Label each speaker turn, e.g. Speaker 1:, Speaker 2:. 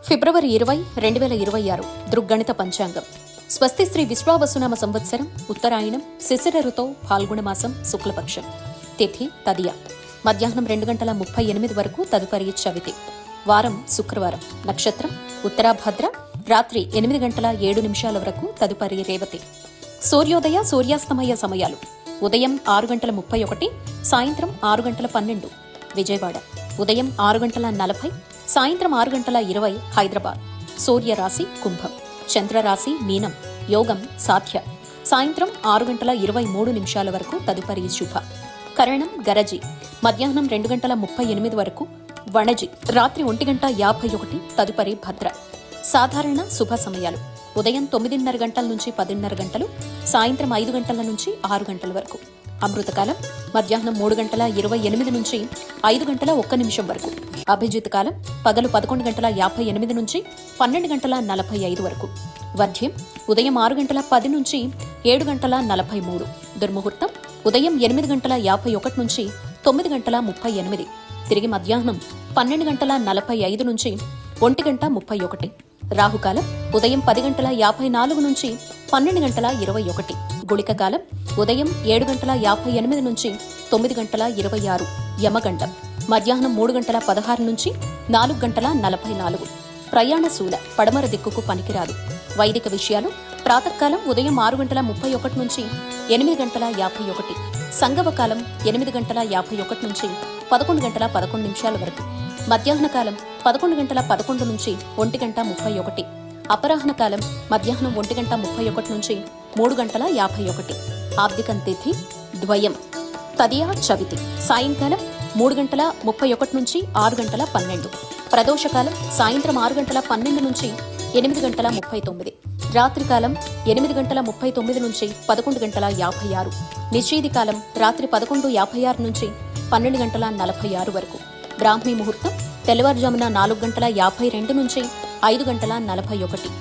Speaker 1: ఫిబ్రవరి 20, 2026 దృగ్గణిత పంచాంగం. స్వస్తి శ్రీ విశ్వావసునామ సంవత్సరం ఉత్తరాయణం శిశిర ఋతో ఫాల్గుణమాసం శుక్లపక్షం. తిథి తదియ. మధ్యాహ్నం 2:38 వరకు తదుపరి చవితి. వారం శుక్రవారం. నక్షత్రం ఉత్తరాభద్ర. రాత్రి 8:07 వరకు తదుపరి రేవతి. సూర్యోదయ సూర్యాస్తమయ సమయాలు ఉదయం 6:31, సాయంత్రం 6:12 విజయవాడ. ఉదయం 6:40, సాయంత్రం 6:20 హైదరాబాద్. సూర్యరాశి కుంభం, చంద్రరాశి మీనం. యోగం సాధ్య. సాయంత్రం 6:23 వరకు తదుపరి శుభ. కరణం గరజి. మధ్యాహ్నం 2:38 వరకు వణజి. రాత్రి 1:51 తదుపరి భద్ర. సాధారణ శుభ సమయాలు ఉదయం 9:30 నుంచి 10:30, సాయంత్రం 5 గంటల నుంచి 6 గంటల వరకు. అమృతకాలం మధ్యాహ్నం 3:28 నుంచి 5:01 వరకు. అభిజిత్ కాలం పగలు 11:58 నుంచి 12:45 వరకు. వర్ధ్యం ఉదయం 6:10 నుంచి 7:43. దుర్ముహూర్తం ఉదయం 8:51 నుంచి 9:38. తిరిగి మధ్యాహ్నం 12:45 నుంచి 1:31. రాహుకాలం ఉదయం 10:54 నుంచి 12:21. గుళిక కాలం ఉదయం 7:58 నుంచి 9:26. యమగండం మధ్యాహ్నం 3:16 నుంచి 4:44. ప్రయాణశూల పడమర దిక్కుకు పనికిరాదు. వైదిక విషయాలు ప్రాతకాలం ఉదయం 6:31 నుంచి 8:51. సంగవకాలం 8:51 నుంచి 11:11 వరకు. మధ్యాహ్న కాలం 11:11 నుంచి 1:31. అపరాహ్న కాలం మధ్యాహ్నం 1:31 నుంచి 3:51. ఆబ్దికం తిథి ద్వయం తదియా చవితి. సాయంకాలం 3:31 నుంచి 6:12. ప్రదోషకాలం సాయంత్రం 6:12 నుంచి 8:39. రాత్రికాలం 8:39 నుంచి 11:56. నిషేధి కాలం రాత్రి 11:56 నుంచి 12:46 వరకు. బ్రాహ్మీ ముహూర్తం తెల్లవారుజామున 4:52 నుంచి 5:41.